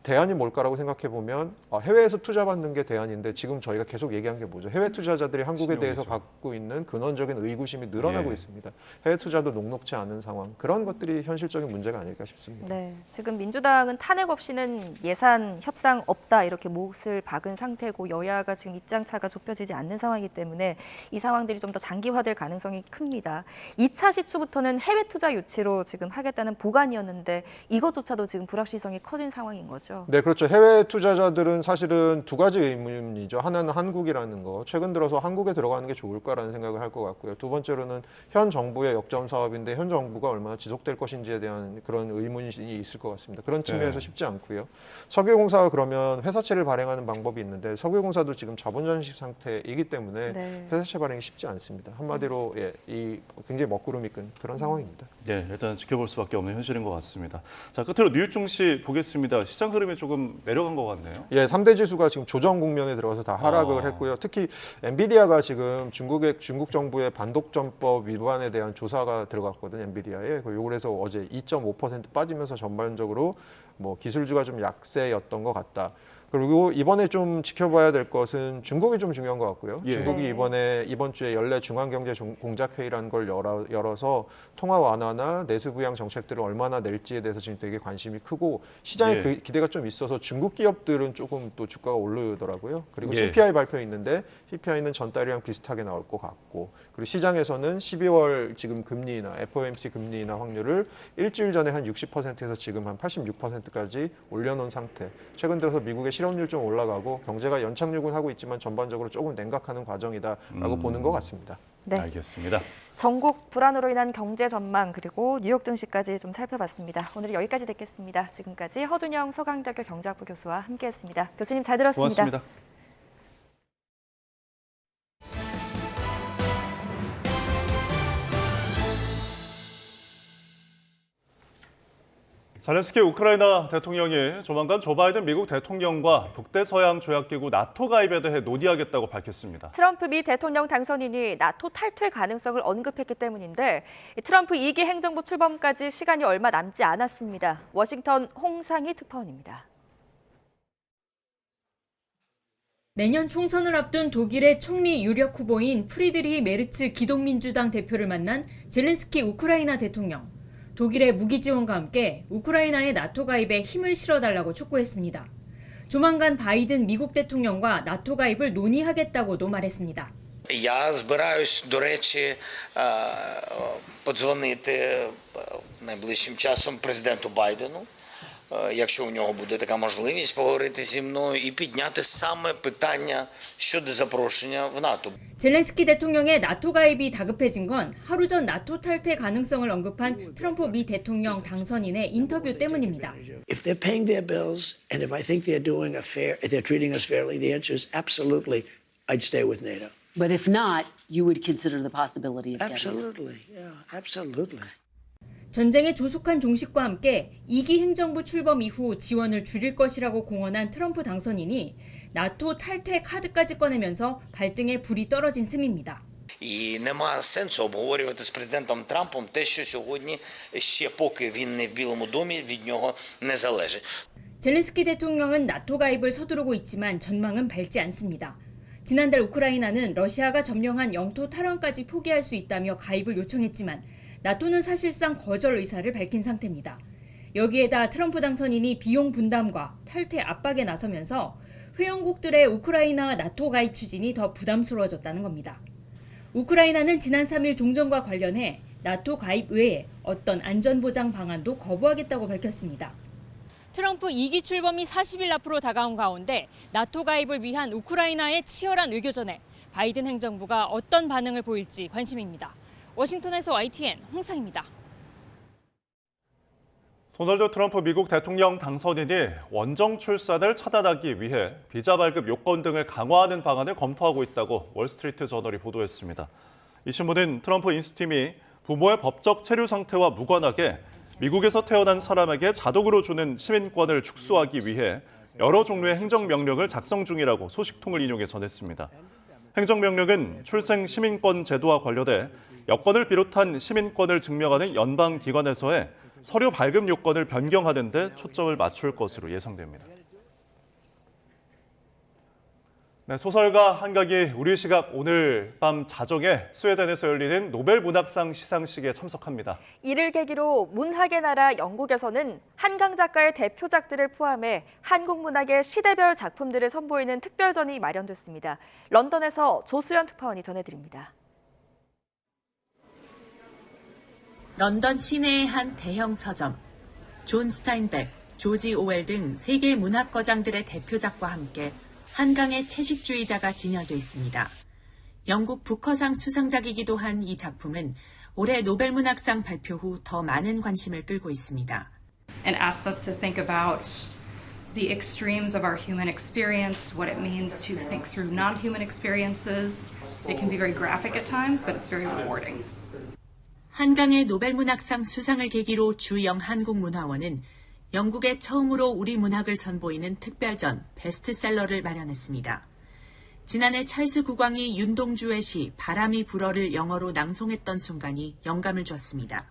대안이 뭘까라고 생각해 보면 해외에서 투자받는 게 대안인데 지금 저희가 계속 얘기한 게 뭐죠? 해외 투자자들이 한국에 대해서 갖고 있는 근원적인 의구심이 늘어나고 있습니다. 해외 투자도 녹록지 않은 상황. 그런 것들이 현실적인 문제가 아닐까 싶습니다. 네, 지금 민주당은 탄핵 없이는 예산 협상 없다 이렇게 몫을 박은 상태고 여야가 지금 입장차가 좁혀지지 않는 상황이기 때문에 이 상황들이 좀 더 장기화될 가능성이 큽니다. 2차 시추부터는 해외 투자 유치로 지금 하겠다는 보관이었는데 이것조차도 지금 불확실성이 커진 상황인 거죠. 네, 그렇죠. 해외 투자자들은 사실은 두 가지 의문이죠. 하나는 한국이라는 거. 최근 들어서 한국에 들어가는 게 좋을까라는 생각을 할 것 같고요. 두 번째로는 현 정부의 역점 사업인데 현 정부가 얼마나 지속될 것인지에 대한 그런 의문이 있을 것 같습니다. 그런 측면에서 쉽지 않고요. 석유공사가 그러면 회사채를 발행하는 방법이 있는데 석유공사도 지금 자본전식 상태이기 때문에 회사채 발행이 쉽지 않습니다. 한마디로 이 굉장히 먹구름이 끈 그런 상황입니다. 네, 일단 지켜볼 수밖에 없는 현실인 것 같습니다. 자, 끝으로 뉴스 중시 보겠습니다. 시장 흐름 흐름이 조금 내려간 것 같네요. 예, 3대 지수가 지금 조정 국면에 들어가서 다 하락을 했고요. 특히 엔비디아가 지금 중국 정부의 반독점법 위반에 대한 조사가 들어갔거든요. 엔비디아에. 그래서 어제 2.5% 빠지면서 전반적으로 뭐 기술주가 좀 약세였던 것 같다. 그리고 이번에 좀 지켜봐야 될 것은 중국이 좀 중요한 것 같고요. 예. 중국이 이번 주에 연례 중앙경제공작회의라는 걸 열어서 통화 완화나 내수 부양 정책들을 얼마나 낼지에 대해서 지금 되게 관심이 크고 시장에 예. 기대가 좀 있어서 중국 기업들은 조금 또 주가가 오르더라고요. 그리고 예. CPI 발표 있는데 CPI는 전달이랑 비슷하게 나올 것 같고 그리고 시장에서는 12월 지금 금리나 FOMC 금리나 확률을 일주일 전에 한 60%에서 지금 한 86%까지 올려놓은 상태. 최근 들어서 미국의 실업률 좀 올라가고 경제가 연착륙은 하고 있지만 전반적으로 조금 냉각하는 과정이다라고 보는 것 같습니다. 네. 알겠습니다. 전국 불안으로 인한 경제 전망 그리고 뉴욕 증시까지 좀 살펴봤습니다. 오늘 여기까지 듣겠습니다. 지금까지 허준영 서강대학교 경제학부 교수와 함께했습니다. 교수님 잘 들었습니다. 고맙습니다. 젤렌스키 우크라이나 대통령이 조만간 조 바이든 미국 대통령과 북대서양 조약기구 나토 가입에 대해 논의하겠다고 밝혔습니다. 트럼프 미 대통령 당선인이 나토 탈퇴 가능성을 언급했기 때문인데 트럼프 2기 행정부 출범까지 시간이 얼마 남지 않았습니다. 워싱턴 홍상희 특파원입니다. 내년 총선을 앞둔 독일의 총리 유력 후보인 프리드리히 메르츠 기독민주당 대표를 만난 젤렌스키 우크라이나 대통령. 독일의 무기 지원과 함께 우크라이나의 나토 가입에 힘을 실어달라고 촉구했습니다. 조만간 바이든 미국 대통령과 나토 가입을 논의하겠다고도 말했습니다. Я збираюсь, до речі, подзвонити найближчим часом президенту Байдену, якщо у нього буде така можливість поговорити зі мною і підняти саме питання щодо запрошення в НАТО. 젤렌스키 대통령의 나토 가입이 다급해진 건 하루 전 나토 탈퇴 가능성을 언급한 트럼프 미 대통령 당선인의 인터뷰 때문입니다. If they're paying their bills and if I think they're treating us fairly, the answer is absolutely I'd stay with NATO. But if not, you would consider the possibility of getting it. Absolutely. Yeah, absolutely. 전쟁의 조속한 종식과 함께 2기 행정부 출범 이후 지원을 줄일 것이라고 공언한 트럼프 당선인이 나토 탈퇴 카드까지 꺼내면서 발등에 불이 떨어진 셈입니다. І нема сенсу обговорювати з президентом Трампом те, що сьогодні ще поки він не в Білому домі, від нього не залежить. 젤렌스키 대통령은 나토 가입을 서두르고 있지만 전망은 밝지 않습니다. 지난달 우크라이나는 러시아가 점령한 영토 탈환까지 포기할 수 있다며 가입을 요청했지만 나토는 사실상 거절 의사를 밝힌 상태입니다. 여기에다 트럼프 당선인이 비용 분담과 탈퇴 압박에 나서면서 회원국들의 우크라이나 나토 가입 추진이 더 부담스러워졌다는 겁니다. 우크라이나는 지난 3일 종전과 관련해 나토 가입 외에 어떤 안전보장 방안도 거부하겠다고 밝혔습니다. 트럼프 2기 출범이 40일 앞으로 다가온 가운데 나토 가입을 위한 우크라이나의 치열한 의교전에 바이든 행정부가 어떤 반응을 보일지 관심입니다. 워싱턴에서 YTN 홍상입니다. 도널드 트럼프 미국 대통령 당선인이 원정 출산을 차단하기 위해 비자 발급 요건 등을 강화하는 방안을 검토하고 있다고 월스트리트 저널이 보도했습니다. 이 신문은 트럼프 인수팀이 부모의 법적 체류 상태와 무관하게 미국에서 태어난 사람에게 자동으로 주는 시민권을 축소하기 위해 여러 종류의 행정명령을 작성 중이라고 소식통을 인용해 전했습니다. 행정명령은 출생 시민권 제도와 관련해 여권을 비롯한 시민권을 증명하는 연방기관에서의 서류 발급 요건을 변경하는 데 초점을 맞출 것으로 예상됩니다. 네, 소설가 한강이 우리 시각 오늘 밤 자정에 스웨덴에서 열리는 노벨 문학상 시상식에 참석합니다. 이를 계기로 문학의 나라 영국에서는 한강 작가의 대표작들을 포함해 한국 문학의 시대별 작품들을 선보이는 특별전이 마련됐습니다. 런던에서 조수연 특파원이 전해드립니다. 런던 시내의 한 대형 서점. 존 스타인백, 조지 오웰 등 세계 문학 거장들의 대표작과 함께 한강의 채식주의자가 진열돼 있습니다. 영국 부커상 수상작이기도 한 이 작품은 올해 노벨 문학상 발표 후 더 많은 관심을 끌고 있습니다. And asks us to think about the extremes of our human experience, what it means to think through non-human experiences. It can be very graphic at times, but it's very rewarding. 한강의 노벨 문학상 수상을 계기로 주영 한국문화원은 영국에 처음으로 우리 문학을 선보이는 특별전 베스트셀러를 마련했습니다. 지난해 찰스 국왕이 윤동주의 시 바람이 불어를 영어로 낭송했던 순간이 영감을 줬습니다.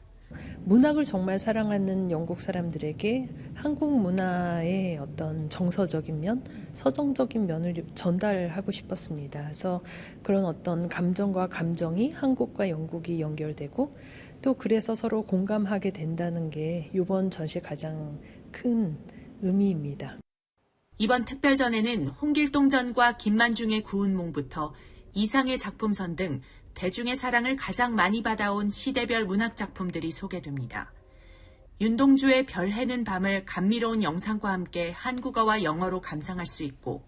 문학을 정말 사랑하는 영국 사람들에게 한국 문화의 어떤 정서적인 면, 서정적인 면을 전달하고 싶었습니다. 그래서 그런 어떤 감정과 감정이 한국과 영국이 연결되고 또 그래서 서로 공감하게 된다는 게 이번 전시의 가장 큰 의미입니다. 이번 특별전에는 홍길동전과 김만중의 구운몽부터 이상의 작품선 등 대중의 사랑을 가장 많이 받아온 시대별 문학 작품들이 소개됩니다. 윤동주의 별해는 밤을 감미로운 영상과 함께 한국어와 영어로 감상할 수 있고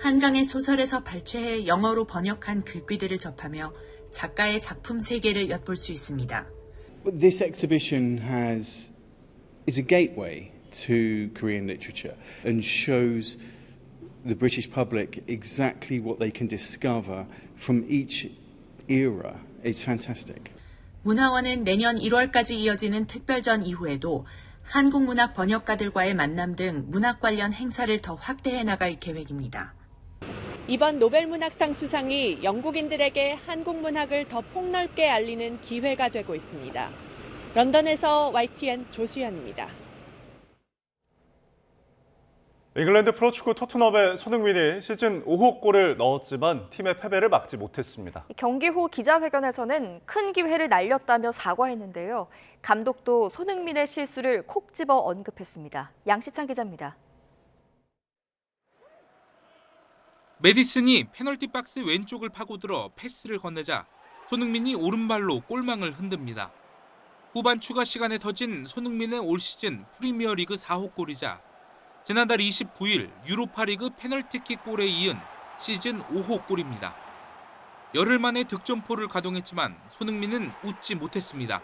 한강의 소설에서 발췌해 영어로 번역한 글귀들을 접하며 작가의 작품 세계를 엿볼 수 있습니다. This exhibition is a gateway to Korean literature and shows the British public exactly what they can discover from each era. It's fantastic. 문화원은 내년 1월까지 이어지는 특별전 이후에도 한국 문학 번역가들과의 만남 등 문학 관련 행사를 더 확대해 나갈 계획입니다. 이번 노벨문학상 수상이 영국인들에게 한국 문학을 더 폭넓게 알리는 기회가 되고 있습니다. 런던에서 YTN 조수연입니다. 잉글랜드 프로축구 토트넘의 손흥민이 시즌 5호 골을 넣었지만 팀의 패배를 막지 못했습니다. 경기 후 기자회견에서는 큰 기회를 날렸다며 사과했는데요. 감독도 손흥민의 실수를 콕 집어 언급했습니다. 양시창 기자입니다. 메디슨이 페널티 박스 왼쪽을 파고들어 패스를 건네자 손흥민이 오른발로 골망을 흔듭니다. 후반 추가 시간에 터진 손흥민의 올 시즌 프리미어리그 4호 골이자 지난달 29일 유로파리그 페널티킥 골에 이은 시즌 5호 골입니다. 열흘 만에 득점포를 가동했지만 손흥민은 웃지 못했습니다.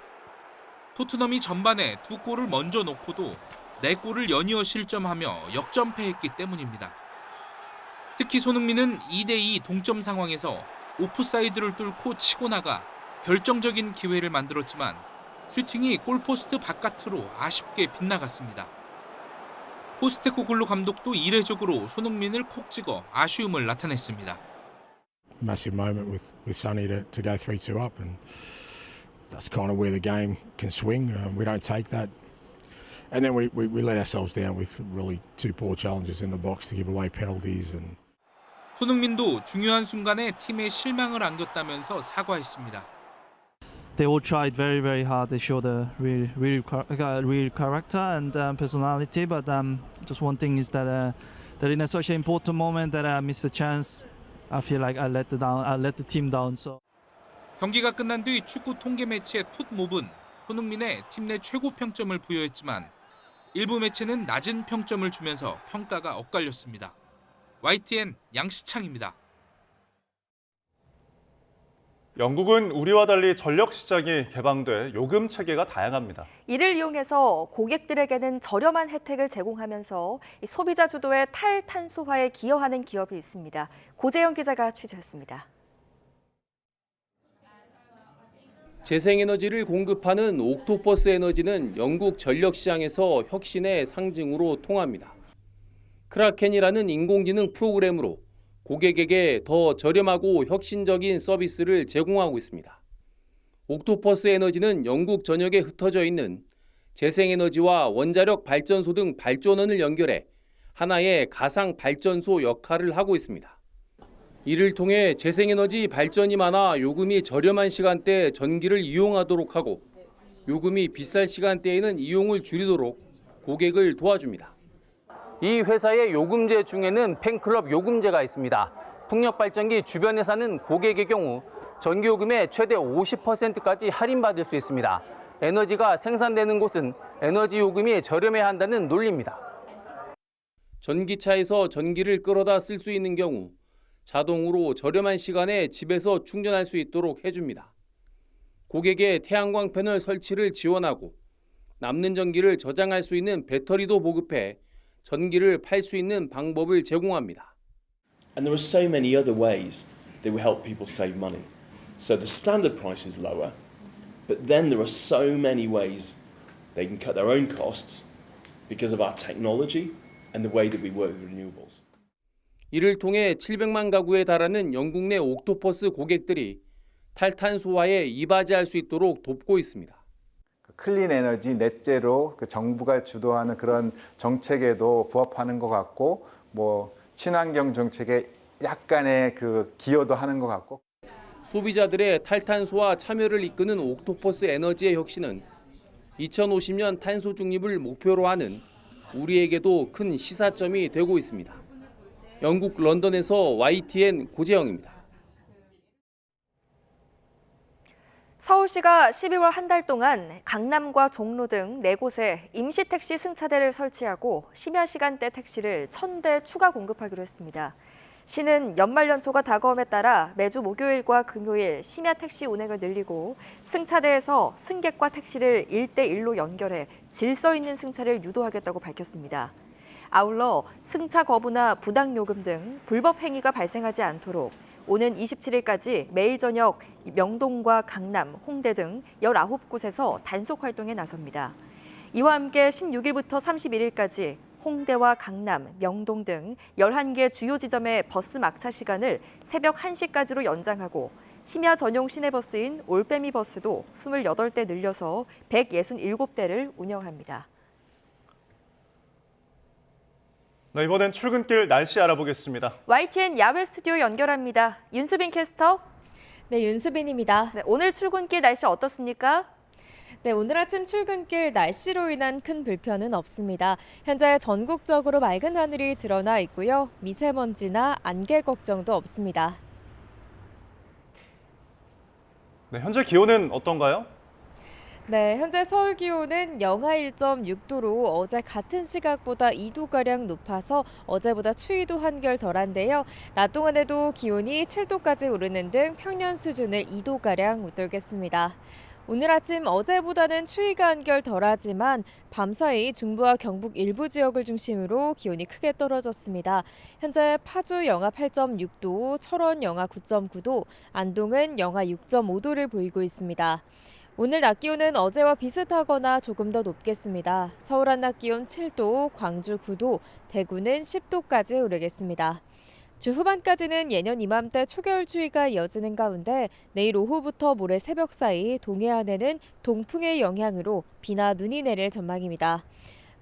토트넘이 전반에 2골을 먼저 넣고도 4골을 연이어 실점하며 역전패했기 때문입니다. 특히 손흥민은 2대2 동점 상황에서 오프사이드를 뚫고 치고 나가 결정적인 기회를 만들었지만 슈팅이 골포스트 바깥으로 아쉽게 빗나갔습니다. 포스테코글루 감독도 이례적으로 손흥민을 콕 찍어 아쉬움을 나타냈습니다. Massive moment with Sonny to go 3-2 up, and that's kind of where the game can swing. We don't take that, and then we let ourselves down with really two poor challenges in the box to give away penalties. And 손흥민도 중요한 순간에 팀에 실망을 안겼다면서 사과했습니다. They all tried very, very hard. They showed a real character and personality. But just one thing is that in such an important moment that I missed the chance, I feel like I let the team down. So. 경기가 끝난 뒤 축구 통계 매체 풋몹은 손흥민의 팀 내 최고 평점을 부여했지만 일부 매체는 낮은 평점을 주면서 평가가 엇갈렸습니다. YTN 양시창입니다. 영국은 우리와 달리 전력 시장이 개방돼 요금 체계가 다양합니다. 이를 이용해서 고객들에게는 저렴한 혜택을 제공하면서 소비자 주도의 탈탄소화에 기여하는 기업이 있습니다. 고재영 기자가 취재했습니다. 재생에너지를 공급하는 옥토퍼스 에너지는 영국 전력 시장에서 혁신의 상징으로 통합니다. 크라켄이라는 인공지능 프로그램으로 고객에게 더 저렴하고 혁신적인 서비스를 제공하고 있습니다. 옥토퍼스 에너지는 영국 전역에 흩어져 있는 재생에너지와 원자력 발전소 등 발전원을 연결해 하나의 가상 발전소 역할을 하고 있습니다. 이를 통해 재생에너지 발전이 많아 요금이 저렴한 시간대에 전기를 이용하도록 하고 요금이 비쌀 시간대에는 이용을 줄이도록 고객을 도와줍니다. 이 회사의 요금제 중에는 팬클럽 요금제가 있습니다. 풍력발전기 주변에 사는 고객의 경우 전기요금의 최대 50%까지 할인받을 수 있습니다. 에너지가 생산되는 곳은 에너지 요금이 저렴해야 한다는 논리입니다. 전기차에서 전기를 끌어다 쓸 수 있는 경우 자동으로 저렴한 시간에 집에서 충전할 수 있도록 해줍니다. 고객의 태양광 패널 설치를 지원하고 남는 전기를 저장할 수 있는 배터리도 보급해 전기를 팔 수 있는 방법을 제공합니다. And there are so many other ways that will help people save money. So the standard price is lower, But then there are so many ways they can cut their own costs because of our technology and the way that we work with renewables. 이를 통해 700만 가구에 달하는 영국 내 옥토퍼스 고객들이 탈탄소화에 이바지할 수 있도록 돕고 있습니다. 클린 에너지, 넷제로 정부가 주도하는 그런 정책에도 부합하는 것 같고, 뭐 친환경 정책에 약간의 기여도 하는 것 같고. 소비자들의 탈탄소화 참여를 이끄는 옥토퍼스 에너지의 혁신은 2050년 탄소 중립을 목표로 하는 우리에게도 큰 시사점이 되고 있습니다. 영국 런던에서 YTN 고재영입니다. 서울시가 12월 한 달 동안 강남과 종로 등 4곳에 임시택시 승차대를 설치하고 심야 시간대 택시를 1,000대 추가 공급하기로 했습니다. 시는 연말연초가 다가옴에 따라 매주 목요일과 금요일 심야 택시 운행을 늘리고 승차대에서 승객과 택시를 1대1로 연결해 질서 있는 승차를 유도하겠다고 밝혔습니다. 아울러 승차 거부나 부당요금 등 불법 행위가 발생하지 않도록 오는 27일까지 매일 저녁 명동과 강남, 홍대 등 19곳에서 단속 활동에 나섭니다. 이와 함께 16일부터 31일까지 홍대와 강남, 명동 등 11개 주요 지점의 버스 막차 시간을 새벽 1시까지로 연장하고 심야 전용 시내버스인 올빼미 버스도 28대 늘려서 167대를 운영합니다. 네, 이번엔 출근길 날씨 알아보겠습니다. YTN 야외 스튜디오 연결합니다. 윤수빈 캐스터. 네, 윤수빈입니다. 네, 오늘 출근길 날씨 어떻습니까? 네, 오늘 아침 출근길 날씨로 인한 큰 불편은 없습니다. 현재 전국적으로 맑은 하늘이 드러나 있고요. 미세먼지나 안개 걱정도 없습니다. 네, 현재 기온은 어떤가요? 네, 현재 서울 기온은 영하 1.6도로 어제 같은 시각보다 2도가량 높아서 어제보다 추위도 한결 덜한데요. 낮 동안에도 기온이 7도까지 오르는 등 평년 수준을 2도가량 웃돌겠습니다. 오늘 아침 어제보다는 추위가 한결 덜하지만 밤사이 중부와 경북 일부 지역을 중심으로 기온이 크게 떨어졌습니다. 현재 파주 영하 8.6도, 철원 영하 9.9도, 안동은 영하 6.5도를 보이고 있습니다. 오늘 낮 기온은 어제와 비슷하거나 조금 더 높겠습니다. 서울 한낮 기온 7도, 광주 9도, 대구는 10도까지 오르겠습니다. 주 후반까지는 예년 이맘때 초겨울 추위가 이어지는 가운데 내일 오후부터 모레 새벽 사이 동해안에는 동풍의 영향으로 비나 눈이 내릴 전망입니다.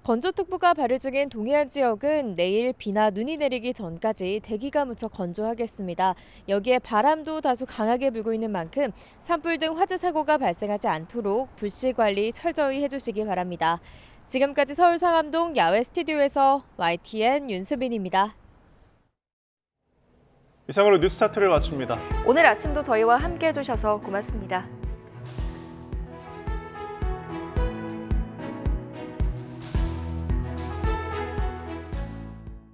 건조특보가 발효 중인 동해안 지역은 내일 비나 눈이 내리기 전까지 대기가 무척 건조하겠습니다. 여기에 바람도 다소 강하게 불고 있는 만큼 산불 등 화재 사고가 발생하지 않도록 불씨 관리 철저히 해주시기 바랍니다. 지금까지 서울 상암동 야외 스튜디오에서 YTN 윤수빈입니다. 이상으로 뉴스타트를 마칩니다. 오늘 아침도 저희와 함께 해주셔서 고맙습니다.